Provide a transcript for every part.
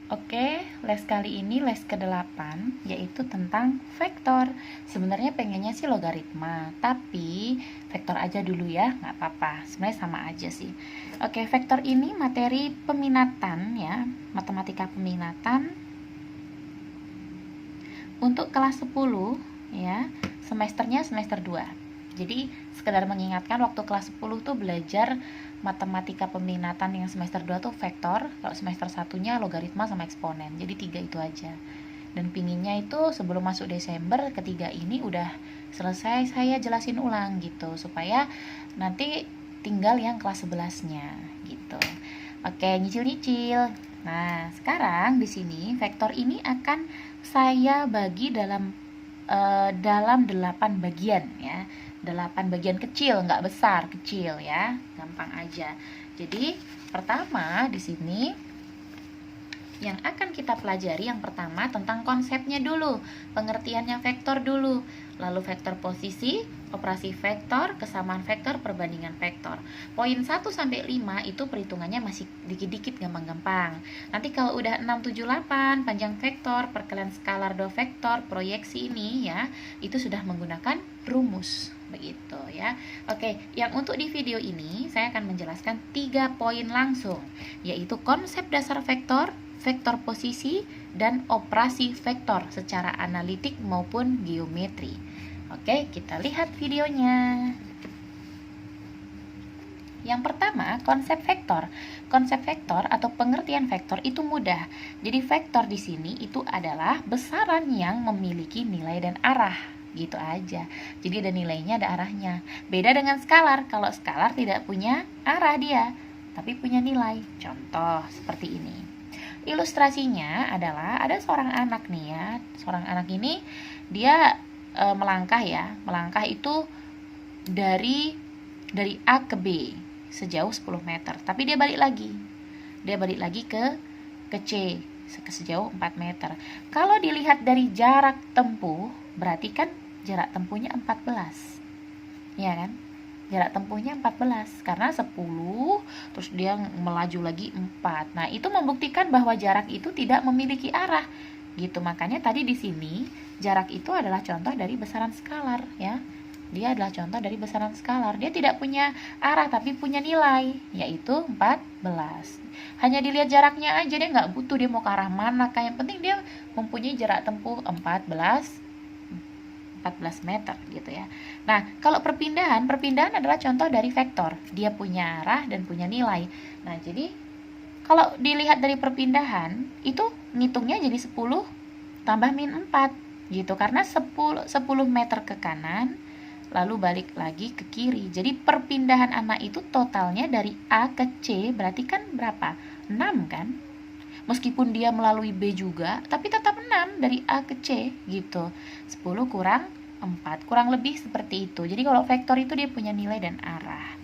Oke, les kali ini les ke-8 yaitu tentang vektor. Sebenarnya pengennya sih logaritma, tapi vektor aja dulu ya, nggak apa-apa. Sebenarnya sama aja sih. Oke, vektor ini materi peminatan ya, matematika peminatan untuk kelas 10 ya, semesternya semester 2. Jadi sekedar mengingatkan waktu kelas 10 tuh belajar matematika peminatan yang semester 2 tuh vektor, kalau semester 1-nya logaritma sama eksponen. Jadi 3 itu aja. Dan pinginnya itu sebelum masuk Desember ketiga ini udah selesai saya jelasin ulang gitu supaya nanti tinggal yang kelas 11-nya gitu. Oke, nyicil-nyicil. Nah, sekarang di sini vektor ini akan saya bagi dalam 8 bagian ya. 8 bagian kecil, nggak besar, kecil ya. Gampang aja. Jadi, pertama di sini yang akan kita pelajari yang pertama tentang konsepnya dulu, pengertiannya vektor dulu, lalu vektor posisi, operasi vektor, kesamaan vektor, perbandingan vektor. Poin 1 sampai 5 itu perhitungannya masih dikit-dikit gampang-gampang. Nanti kalau udah 6 7 8 panjang vektor, perkalian skalar dua vektor, proyeksi ini ya, itu sudah menggunakan rumus begitu ya. Oke, yang untuk di video ini saya akan menjelaskan 3 poin langsung, yaitu konsep dasar vektor, vektor posisi, dan operasi vektor secara analitik maupun geometri. Oke, kita lihat videonya. Yang pertama, konsep vektor. Konsep vektor atau pengertian vektor itu mudah. Jadi vektor di sini itu adalah besaran yang memiliki nilai dan arah. Gitu aja. Jadi ada nilainya, ada arahnya. Beda dengan skalar. Kalau skalar tidak punya arah dia, tapi punya nilai. Contoh seperti ini. Ilustrasinya adalah ada seorang anak nih ya. Seorang anak ini dia melangkah ya. Melangkah itu dari A ke B sejauh 10 meter. Tapi dia balik lagi. Dia balik lagi ke C sejauh 4 meter. Kalau dilihat dari jarak tempuh, berarti kan jarak tempuhnya 14. Ya kan? Jarak tempuhnya 14 karena 10 terus dia melaju lagi 4. Nah, itu membuktikan bahwa jarak itu tidak memiliki arah. Gitu. Makanya tadi di sini jarak itu adalah contoh dari besaran skalar ya. Dia adalah contoh dari besaran skalar. Dia tidak punya arah tapi punya nilai, yaitu 14. Hanya dilihat jaraknya aja, dia nggak butuh dia mau ke arah mana. Yang penting dia mempunyai jarak tempuh 14 meter gitu ya. Nah, kalau perpindahan adalah contoh dari vektor. Dia punya arah dan punya nilai. Nah, jadi kalau dilihat dari perpindahan, itu ngitungnya jadi 10 tambah min 4 gitu. Karena 10 meter ke kanan, lalu balik lagi ke kiri. Jadi perpindahan anak itu totalnya dari A ke C berarti kan berapa? 6 kan? Meskipun dia melalui B juga, tapi tetap 6 dari A ke C gitu. 10 kurang 4, kurang lebih seperti itu. Jadi kalau vektor itu dia punya nilai dan arah.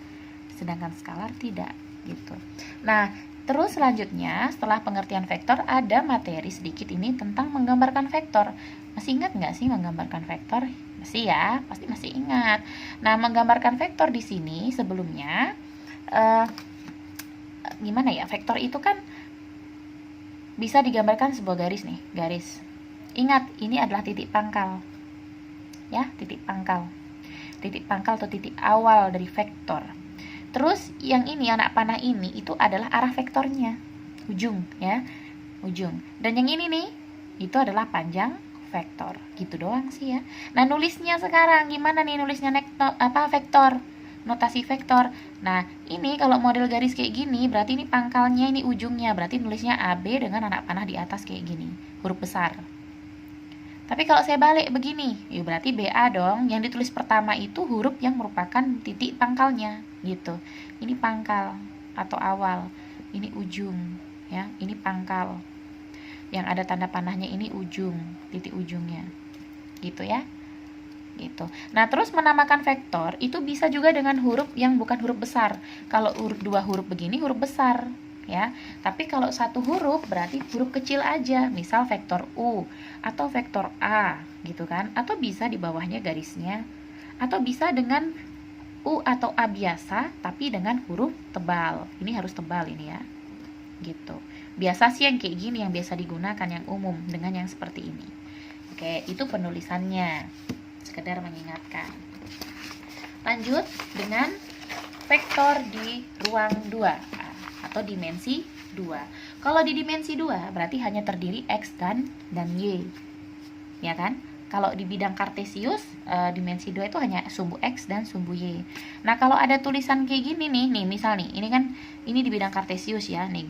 Sedangkan skalar tidak gitu. Nah, terus selanjutnya setelah pengertian vektor ada materi sedikit ini tentang menggambarkan vektor. Masih ingat nggak sih menggambarkan vektor? Masih ya, pasti masih ingat. Nah, menggambarkan vektor di sini sebelumnya gimana ya? Vektor itu kan bisa digambarkan sebuah garis nih, garis. Ingat, ini adalah titik pangkal. Ya, titik pangkal. Titik pangkal atau titik awal dari vektor. Terus yang ini anak panah ini itu adalah arah vektornya, ujung ya, ujung. Dan yang ini nih itu adalah panjang vektor. Gitu doang sih ya. Nah, nulisnya sekarang gimana nih nulisnya vektor? Notasi vektor. Nah, ini kalau model garis kayak gini berarti ini pangkalnya, ini ujungnya. Berarti nulisnya AB dengan anak panah di atas kayak gini, huruf besar. Tapi kalau saya balik begini, ya berarti BA dong. Yang ditulis pertama itu huruf yang merupakan titik pangkalnya, gitu. Ini pangkal atau awal, ini ujung, ya. Ini pangkal. Yang ada tanda panahnya ini ujung, titik ujungnya, gitu ya. Gitu. Nah, terus menamakan vektor itu bisa juga dengan huruf yang bukan huruf besar. Kalau dua huruf begini huruf besar. Ya, tapi kalau satu huruf berarti huruf kecil aja, misal vektor U atau vektor A gitu kan, atau bisa di bawahnya garisnya, atau bisa dengan U atau A biasa tapi dengan huruf tebal. Ini harus tebal ini ya, gitu. biasa sih yang kayak gini yang biasa digunakan, yang umum dengan yang seperti ini. Oke, itu penulisannya, sekedar mengingatkan. Lanjut dengan vektor di ruang 2 atau dimensi 2. Kalau di dimensi 2 berarti hanya terdiri X dan Y, ya kan? Kalau di bidang kartesius dimensi 2 itu hanya sumbu X dan sumbu Y. Nah, kalau ada tulisan kayak gini nih misal nih, ini kan ini di bidang kartesius ya, nih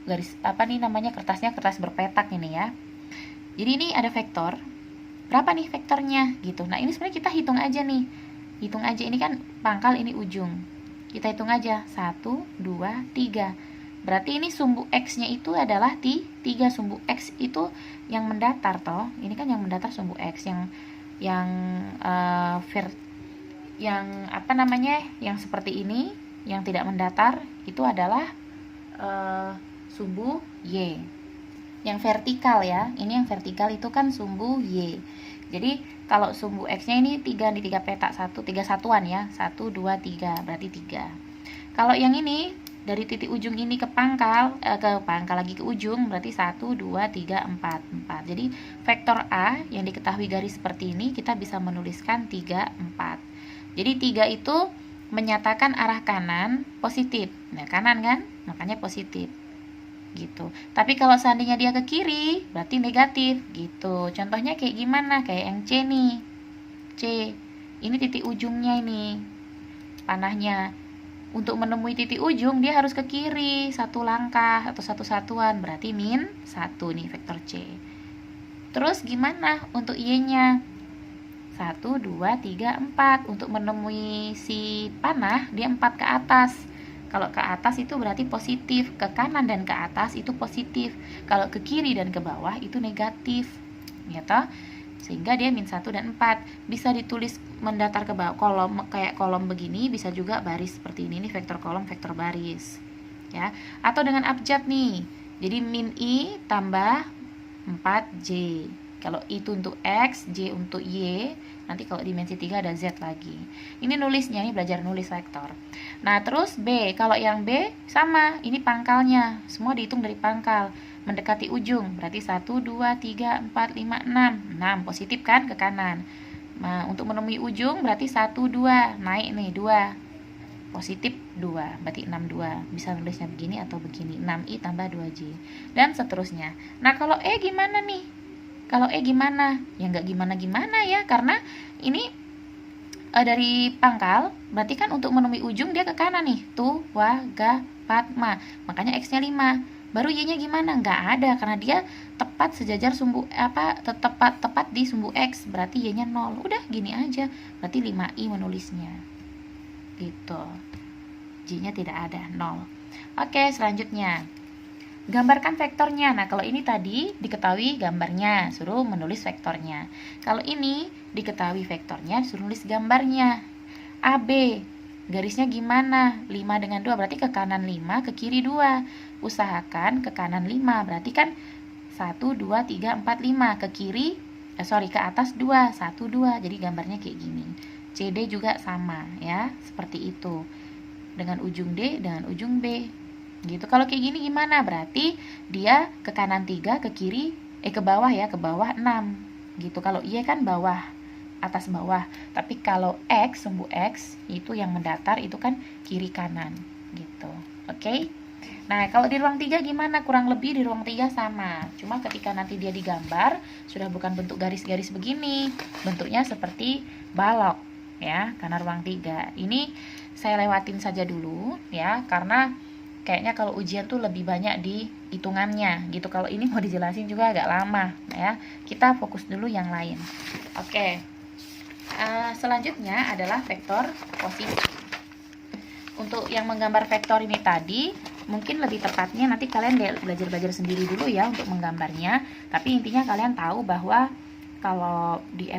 garis apa nih namanya, kertasnya kertas berpetak ini ya. Jadi ini ada vektor. Berapa nih vektornya gitu. Nah, ini sebenarnya kita hitung aja nih. Hitung aja, ini kan pangkal, ini ujung. Kita hitung aja 1 2 3. Berarti ini sumbu X-nya itu adalah 3. Sumbu X itu yang mendatar toh. Ini kan yang mendatar sumbu X yang apa namanya? Yang seperti ini, yang tidak mendatar itu adalah sumbu Y. Yang vertikal ya. Ini yang vertikal itu kan sumbu Y. Jadi kalau sumbu X-nya ini 3 di 3 petak, 3 satuan ya. 1 2 3, berarti 3. Kalau yang ini dari titik ujung ini ke pangkal lagi ke ujung, berarti 1 2 3 4. Jadi vektor A yang diketahui garis seperti ini kita bisa menuliskan 3 4. Jadi 3 itu menyatakan arah kanan positif. Nah, kanan kan? Makanya positif. Gitu. Tapi kalau seandainya dia ke kiri, berarti negatif gitu. Contohnya kayak gimana? Kayak yang C nih. C. Ini titik ujungnya ini. Panahnya. Untuk menemui titik ujung dia harus ke kiri 1 langkah atau 1 satuan, berarti min 1 nih vektor C. Terus gimana untuk Y-nya? 1 2 3 4. Untuk menemui si panah dia 4 ke atas. Kalau ke atas itu berarti positif, ke kanan dan ke atas itu positif. Kalau ke kiri dan ke bawah itu negatif. Ya toh? Sehingga dia min 1 dan 4. Bisa ditulis mendatar ke bawah, kayak kolom begini, bisa juga baris seperti ini vektor kolom, vektor baris. Ya. Atau dengan abjad nih. Jadi min I tambah 4J. Kalau itu untuk X, J untuk Y, nanti kalau dimensi 3 ada Z lagi. Ini nulisnya, ini belajar nulis vektor. Nah, terus B, kalau yang B sama, ini pangkalnya, semua dihitung dari pangkal, mendekati ujung, berarti 1, 2, 3, 4, 5, 6. 6, positif kan ke kanan. Nah, untuk menemui ujung berarti 1, 2, naik nih 2. Positif 2, berarti 6, 2. Bisa nulisnya begini atau begini, 6I tambah 2J. Dan seterusnya. Nah, kalau E gimana nih? Kalau E gimana? Ya nggak gimana-gimana ya, karena ini dari pangkal, berarti kan untuk menemui ujung dia ke kanan nih. Tu, wa, ga, patma. Makanya X-nya 5. Baru Y-nya gimana? Nggak ada, karena dia tepat sejajar sumbu tepat di sumbu X, berarti Y-nya 0. Udah gini aja. Berarti 5I menulisnya. Gitu. J-nya tidak ada, 0. Oke, selanjutnya. Gambarkan vektornya. Nah, kalau ini tadi diketahui gambarnya, suruh menulis vektornya. Kalau ini diketahui vektornya, suruh nulis gambarnya. AB, garisnya gimana? 5 dengan 2, berarti ke kanan 5, ke kiri 2. Usahakan ke kanan 5, berarti kan 1, 2, 3, 4, 5. Ke kiri, ke atas 2, 1, 2. Jadi gambarnya kayak gini. CD juga sama ya, seperti itu. Dengan ujung D, dengan ujung B. Gitu. Kalau kayak gini gimana? Berarti dia ke kanan 3, ke kiri ke bawah ya, ke bawah 6. Gitu. Kalau Y kan bawah, atas bawah. Tapi kalau X, sumbu X itu yang mendatar itu kan kiri kanan. Gitu. Oke? Nah, kalau di ruang 3 gimana? Kurang lebih di ruang 3 sama. Cuma ketika nanti dia digambar sudah bukan bentuk garis-garis begini. Bentuknya seperti balok ya, karena ruang 3. Ini saya lewatin saja dulu ya, karena kayaknya kalau ujian tuh lebih banyak di hitungannya gitu. Kalau ini mau dijelasin juga agak lama ya. Kita fokus dulu yang lain. Oke. Selanjutnya adalah vektor posisi. Untuk yang menggambar vektor ini tadi, mungkin lebih tepatnya nanti kalian belajar sendiri dulu ya untuk menggambarnya. Tapi intinya kalian tahu bahwa kalau di